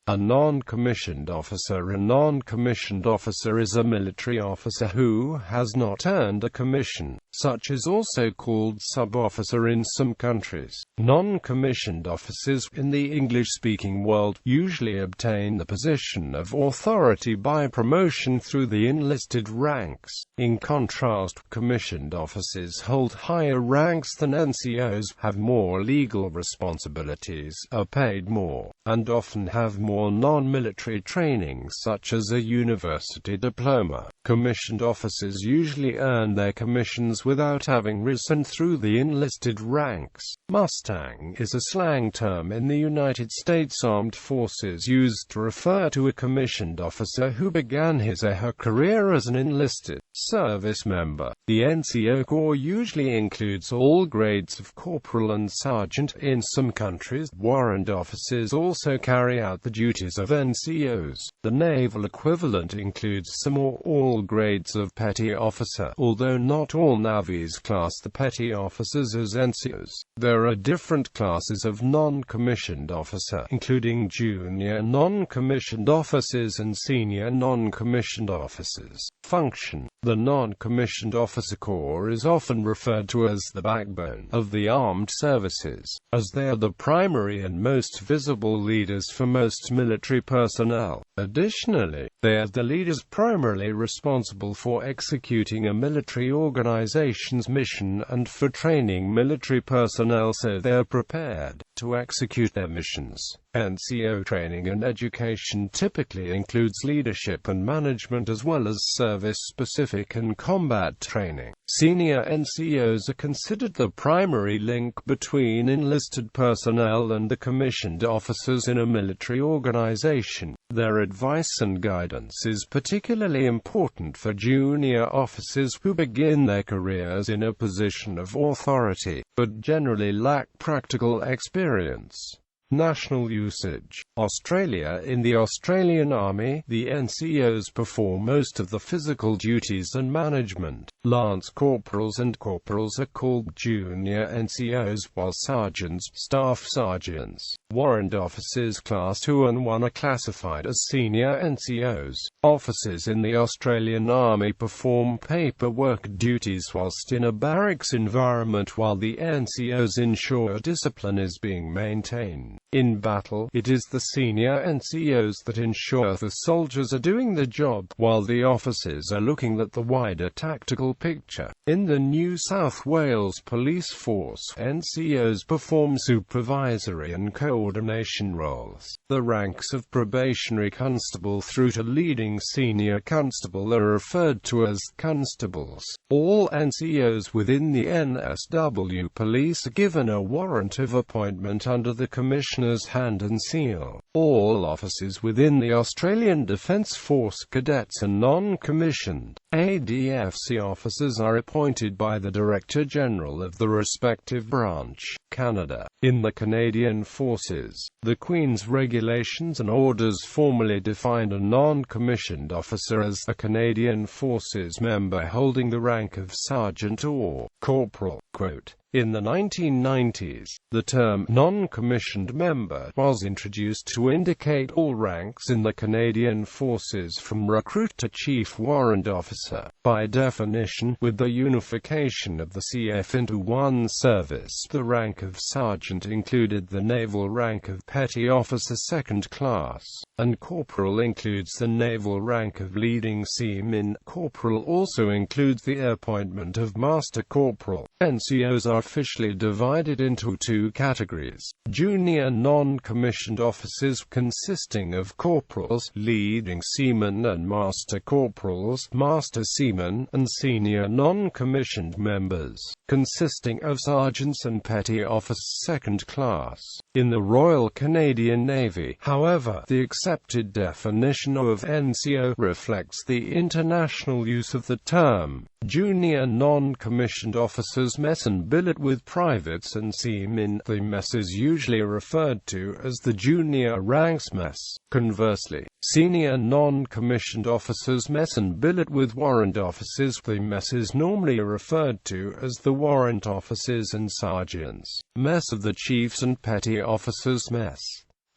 A non-commissioned officer. A non-commissioned officer is a military officer who has not earned a commission. Such is also called sub-officer in some countries. Non-commissioned officers in the English-speaking world usually obtain the position of authority by promotion through the enlisted ranks. In contrast, commissioned officers hold higher ranks than NCOs, have more legal responsibilities, are paid more, and often have more non-military training such as a university diploma. Commissioned officers usually earn their commissions without having risen through the enlisted ranks. Mustang is a slang term in the United States Armed Forces used to refer to a commissioned officer who began his or her career as an enlisted service member. The NCO Corps usually includes all grades of corporal and sergeant. In some countries, warrant officers also carry out the duties of NCOs. The naval equivalent includes some or all grades of petty officer, although not all navies class the petty officers as NCOs. There are different classes of non-commissioned officer, including junior non-commissioned officers and senior non-commissioned officers. Function. The non-commissioned officer corps is often referred to as the backbone of the armed services, as they are the primary and most visible leaders for most military personnel. Additionally, they are the leaders primarily responsible for executing a military organization's mission and for training military personnel so they are prepared to execute their missions. NCO training and education typically includes leadership and management as well as service-specific and combat training. Senior NCOs are considered the primary link between enlisted personnel and the commissioned officers in a military organization. Their advice and guidance is particularly important for junior officers who begin their careers in a position of authority, but generally lack practical experience. National usage. Australia. In the Australian Army, the NCOs perform most of the physical duties and management. Lance corporals and corporals are called junior NCOs, while sergeants, staff sergeants, warrant officers class 2 and 1 are classified as senior NCOs. Officers in the Australian Army perform paperwork duties whilst in a barracks environment, while the NCOs ensure discipline is being maintained. In battle, it is the senior NCOs that ensure the soldiers are doing the job, while the officers are looking at the wider tactical picture. In the New South Wales Police Force, NCOs perform supervisory and coordination roles. The ranks of probationary constable through to leading senior constable are referred to as constables. All NCOs within the NSW Police are given a warrant of appointment under the Commissioner's hand and seal. All officers within the Australian Defence Force, cadets and non-commissioned ADFC officers are appointed by the Director-General of the respective branch. Canada. In the Canadian Forces, the Queen's regulations and orders formally define a non-commissioned officer as a Canadian Forces member holding the rank of sergeant or corporal. Quote, in the 1990s, the term non-commissioned member was introduced to indicate all ranks in the Canadian Forces from recruit to chief warrant officer. By definition, with the unification of the CF into one service, the rank of sergeant included the naval rank of petty officer second class, and corporal includes the naval rank of leading seaman. Corporal also includes the appointment of master corporal. NCOs are officially divided into two categories: junior non-commissioned officers consisting of corporals, leading seamen, and master corporals, master seamen, and senior non-commissioned members, consisting of sergeants and petty officers second class. In the Royal Canadian Navy, however, the accepted definition of NCO reflects the international use of the term. Junior non-commissioned officers mess and billet with privates and seamen. The mess is usually referred to as the junior ranks mess. Conversely, senior non-commissioned officers mess and billet with warrant officers. The mess is normally referred to as the warrant officers and sergeants' mess of the chiefs and petty officers' mess.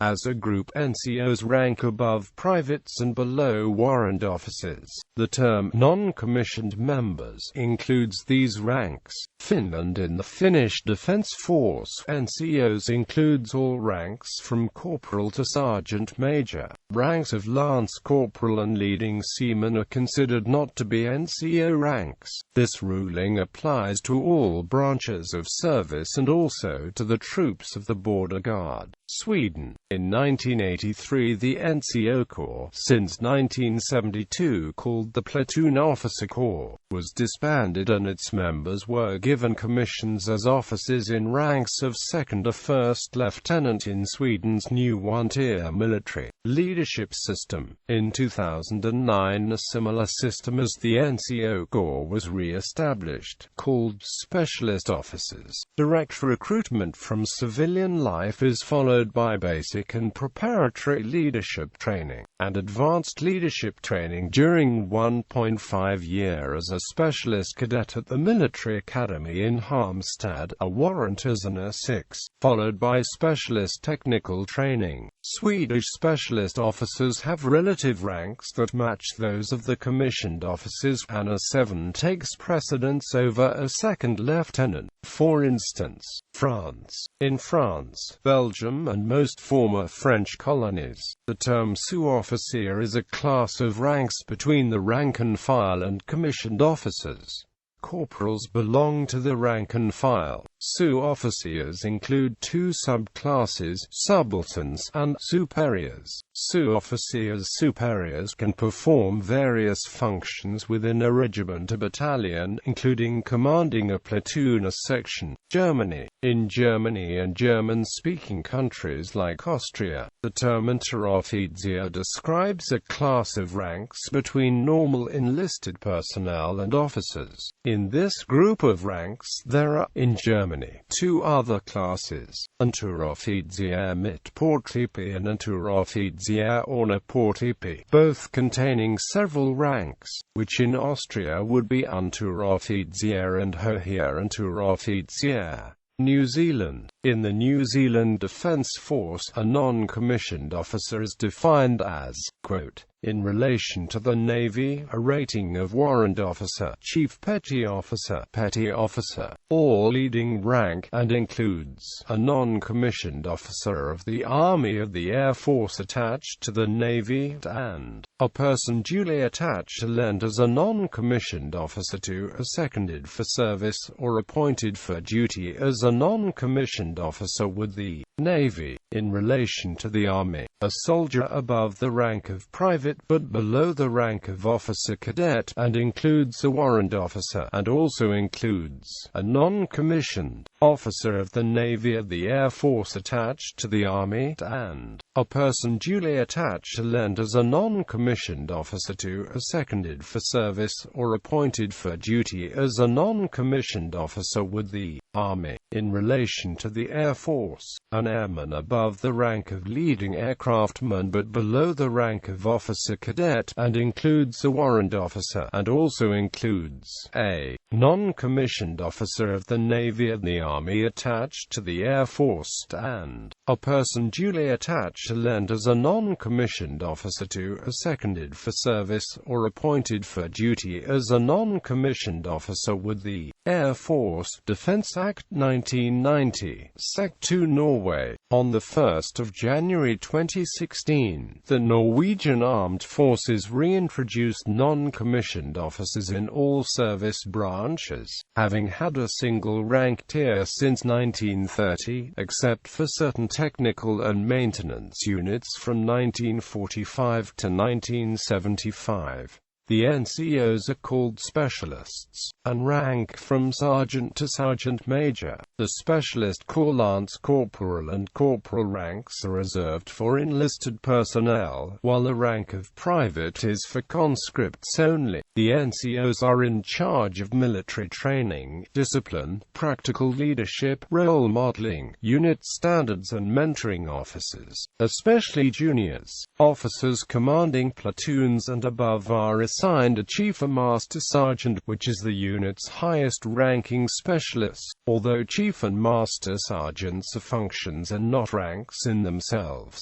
As a group, NCOs rank above privates and below warrant officers. The term non-commissioned members includes these ranks. Finland. In the Finnish Defence Force, NCOs includes all ranks from corporal to sergeant major. Ranks of lance corporal and leading seaman are considered not to be NCO ranks. This ruling applies to all branches of service and also to the troops of the border guard. Sweden. In 1983, the NCO Corps, since 1972 called the Platoon Officer Corps, was disbanded and its members were given commissions as officers in ranks of second or first lieutenant in Sweden's new one-tier military leadership system. In 2009, a similar system as the NCO Corps was re-established, called Specialist Officers. Direct recruitment from civilian life is followed by basic and preparatory leadership training, and advanced leadership training during 1.5 years as a specialist cadet at the Military Academy in Halmstad, a warrant as an A6, followed by specialist technical training. Swedish specialist officers have relative ranks that match those of the commissioned officers. An A7 takes precedence over a second lieutenant. For instance, France. In France, Belgium, and most former French colonies, the term sous-officier is a class of ranks between the rank and file and commissioned officers. Corporals belong to the rank and file. Sous-officiers include two subclasses, subalterns and superiors. Sous-officiers superiors can perform various functions within a regiment or battalion, including commanding a platoon or section. Germany. In Germany and German-speaking countries like Austria, the term Unteroffizier describes a class of ranks between normal enlisted personnel and officers. In this group of ranks, there are, in Germany, two other classes, Unteroffizier mit Portipi and Unteroffizier ohne Portipi, both containing several ranks, which in Austria would be Unteroffizier and Hoher Unteroffizier. New Zealand. In the New Zealand Defence Force, a non-commissioned officer is defined as, quote, in relation to the Navy, a rating of warrant officer, chief petty officer, or leading rank, and includes a non-commissioned officer of the Army of the Air Force attached to the Navy, and a person duly attached to lend as a non-commissioned officer to, or seconded for service, or appointed for duty as a non-commissioned officer with the Navy. In relation to the Army, a soldier above the rank of private but below the rank of officer cadet, and includes a warrant officer, and also includes a non-commissioned officer of the Navy or the Air Force attached to the Army, and a person duly attached to lend as a non-commissioned officer to, or seconded for service, or appointed for duty as a non-commissioned officer with the Army. In relation to the Air Force, an airman above the rank of leading aircraftman but below the rank of officer cadet, and includes a warrant officer, and also includes a non-commissioned officer of the Navy and the Army attached to the Air Force, and a person duly attached to lend as a non-commissioned officer to, or seconded for service, or appointed for duty as a non-commissioned officer with the Air Force. Defence Act 1990, Sec. 2 Norway. On 1 January 2016, the Norwegian Armed Forces reintroduced non-commissioned officers in all service branches, having had a single rank tier since 1930, except for certain technical and maintenance units from 1945 to 1975. The NCOs are called specialists, and rank from sergeant to sergeant major. The specialist corps lance corporal and corporal ranks are reserved for enlisted personnel, while the rank of private is for conscripts only. The NCOs are in charge of military training, discipline, practical leadership, role modeling, unit standards and mentoring officers, especially juniors. Officers commanding platoons and above are assigned a chief or master sergeant, which is the unit's highest ranking specialist, although chief Chief and Master Sergeants are functions and not ranks in themselves.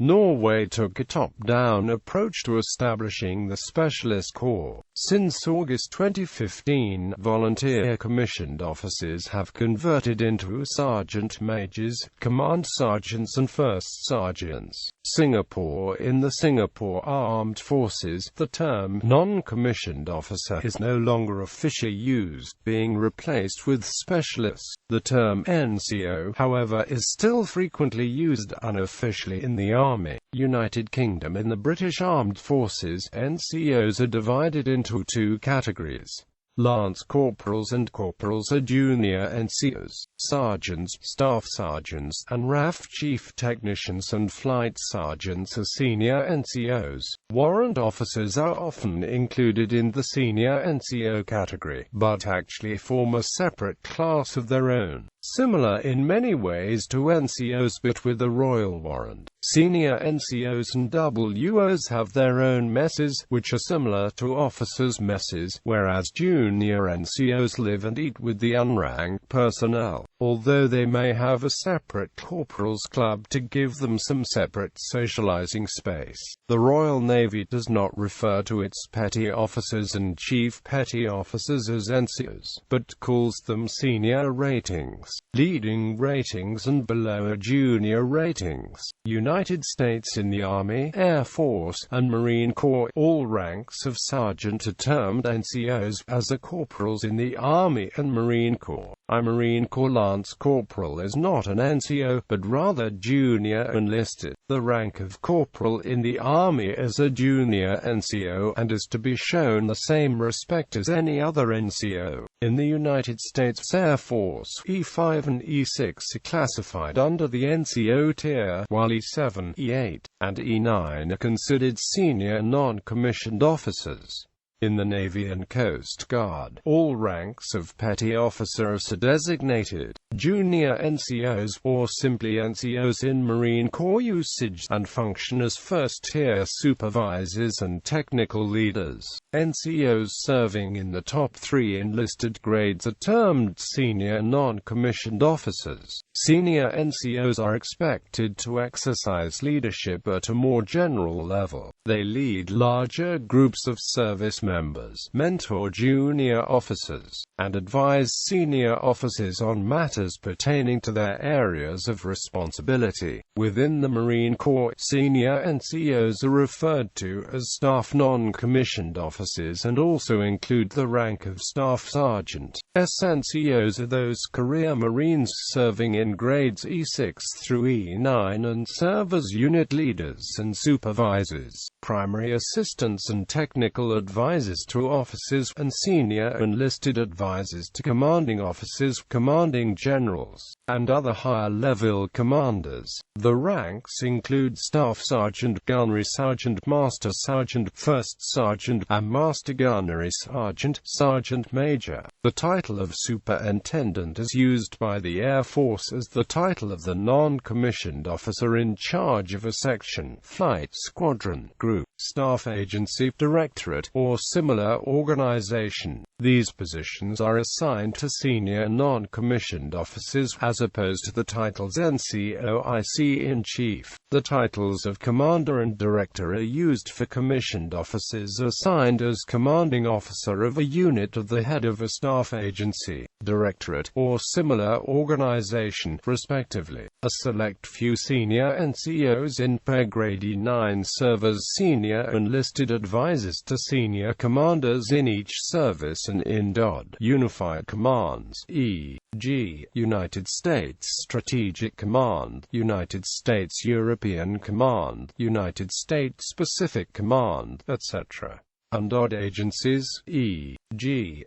Norway took a top-down approach to establishing the Specialist Corps. Since August 2015, volunteer commissioned officers have converted into sergeant majors, command sergeants and first sergeants. Singapore. In the Singapore Armed Forces, the term non-commissioned officer is no longer officially used, being replaced with specialists. The term NCO, however, is still frequently used unofficially in the Army. United Kingdom. In the British Armed Forces, NCOs are divided into two categories. Lance corporals and corporals are junior NCOs, sergeants, staff sergeants, and RAF chief technicians and flight sergeants are senior NCOs. Warrant officers are often included in the senior NCO category, but actually form a separate class of their own. Similar in many ways to NCOs but with a royal warrant. Senior NCOs and WOs have their own messes, which are similar to officers' messes, whereas junior NCOs live and eat with the unranked personnel, although they may have a separate corporals club to give them some separate socializing space. The Royal Navy does not refer to its petty officers and chief petty officers as NCOs, but calls them senior ratings, leading ratings and below are junior ratings. United States. In the Army, Air Force, and Marine Corps, all ranks of sergeant are termed NCOs, as are corporals in the Army and Marine Corps. A Marine Corps Lance Corporal is not an NCO, but rather junior enlisted. The rank of corporal in the Army is a junior NCO, and is to be shown the same respect as any other NCO. In the United States Air Force, E5 and E6 are classified under the NCO tier, while E7, E8, and E9 are considered senior non-commissioned officers. In the Navy and Coast Guard, all ranks of petty officer are so designated. Junior NCOs, or simply NCOs in Marine Corps usage, and function as first-tier supervisors and technical leaders. NCOs serving in the top three enlisted grades are termed senior non-commissioned officers. Senior NCOs are expected to exercise leadership at a more general level. They lead larger groups of service members, mentor junior officers, and advise senior officers on matters pertaining to their areas of responsibility. Within the Marine Corps, senior NCOs are referred to as staff non-commissioned officers and also include the rank of staff sergeant. NCOs are those career Marines serving in grades E6 through E9 and serve as unit leaders and supervisors, primary assistants and technical advisors to officers, and senior enlisted advisors to commanding officers, commanding generals, and other higher-level commanders. The ranks include Staff Sergeant, Gunnery Sergeant, Master Sergeant, First Sergeant, and Master Gunnery Sergeant, Sergeant Major. The title of Superintendent is used by the Air Force as the title of the non-commissioned officer in charge of a section, flight squadron, group, staff agency, directorate, or similar organization. These positions are assigned to senior non-commissioned officers, as opposed to the titles NCOIC-in-Chief. The titles of Commander and Director are used for commissioned officers assigned as commanding officer of a unit of the head of a staff agency, directorate, or similar organization, respectively. A select few senior NCOs in pay grade E9 serve as senior enlisted advisors to senior commanders in each service and in DOD Unified Commands, e.g., United States Strategic Command, United States European Command, United States Pacific Command, etc. and DOD agencies, e.g.,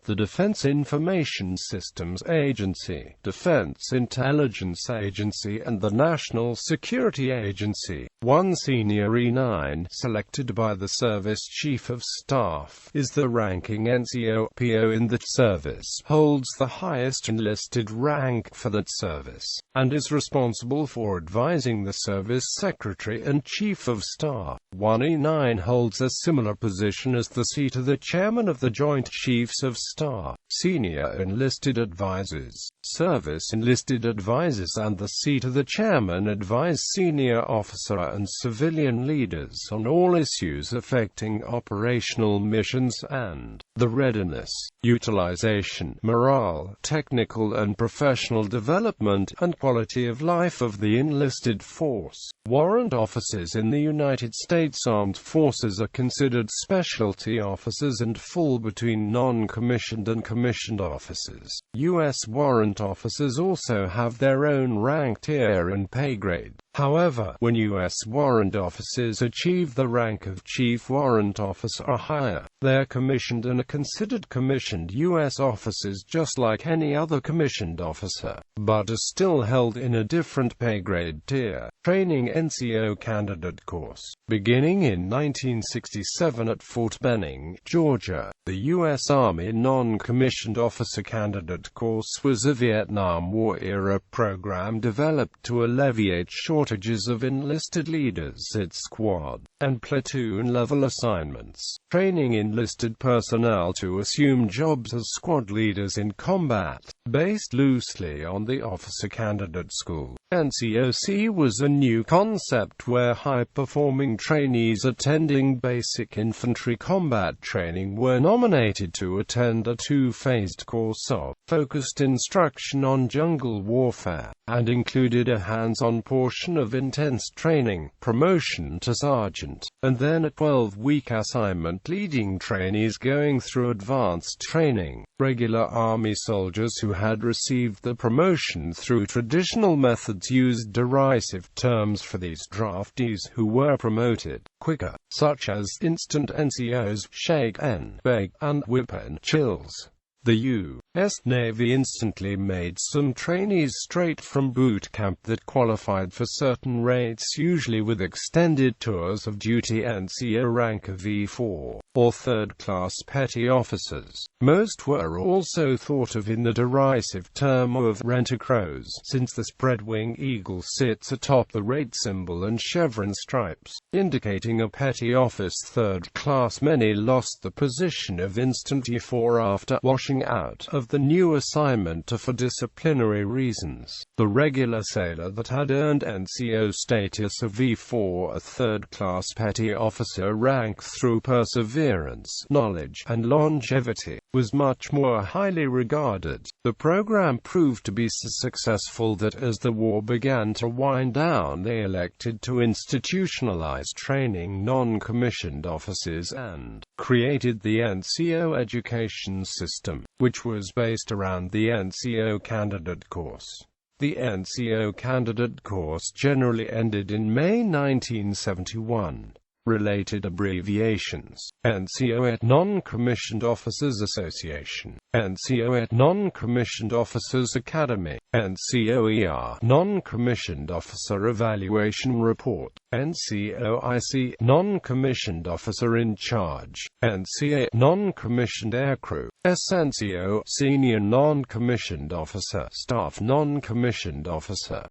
the Defense Information Systems Agency, Defense Intelligence Agency and the National Security Agency. One senior E9, selected by the Service Chief of Staff, is the ranking NCO. PO in that service holds the highest enlisted rank for that service, and is responsible for advising the Service Secretary and Chief of Staff. 1E9 holds a similar position as the seat of the Chairman of the Joint Chiefs of Staff, Senior Enlisted Advisors, Service Enlisted Advisors, and the seat of the Chairman advise senior officer and civilian leaders on all issues affecting operational missions and the readiness, utilization, morale, technical and professional development, and quality of life of the enlisted force. Warrant officers in the United States Armed Forces are considered specialty officers and fall between non-commissioned and commissioned officers. U.S. warrant officers also have their own rank tier and pay grade. However, when U.S. warrant officers achieve the rank of Chief Warrant Officer or higher, they are commissioned and are considered commissioned U.S. officers just like any other commissioned officer, but are still held in a different pay grade tier. Training NCO Candidate Course. Beginning in 1967 at Fort Benning, Georgia, the U.S. Army Non-Commissioned Officer Candidate Course was a Vietnam War-era program developed to alleviate shortages of enlisted leaders at squad and platoon-level assignments, training enlisted personnel to assume jobs as squad leaders in combat. Based loosely on the Officer Candidate School, NCOC was a new concept where high-performing trainees attending basic infantry combat training were nominated to attend a two-phased course of focused instruction on jungle warfare, and included a hands-on portion of intense training, promotion to sergeant, and then a 12-week assignment leading trainees going through advanced training. Regular Army soldiers who had received the promotion through traditional methods used derisive terms for these draftees who were promoted quicker, such as instant NCOs, shake and bake, and whip and chills. The U.S. Navy instantly made some trainees straight from boot camp that qualified for certain rates, usually with extended tours of duty NCO rank of V4, or third-class petty officers. Most were also thought of in the derisive term of rent-a-crows, since the spread-wing eagle sits atop the rate symbol and chevron stripes, indicating a petty office third class. Many lost the position of instant E4 after washing out of the new assignment for disciplinary reasons. The regular sailor that had earned NCO status of V4, a third-class petty officer rank through perseverance, knowledge, and longevity, was much more highly regarded. The program proved to be so successful that as the war began to wind down, they elected to institutionalize training non-commissioned officers and created the NCO education system, which was based around the NCO candidate course. The NCO candidate course generally ended in May 1971. Related abbreviations: NCO at Non-Commissioned Officers Association, NCO at Non-Commissioned Officers Academy, NCOER Non-Commissioned Officer Evaluation Report, NCOIC Non-Commissioned Officer in Charge, NCA Non-Commissioned Aircrew, SNCO Senior Non-Commissioned Officer, Staff Non-Commissioned Officer.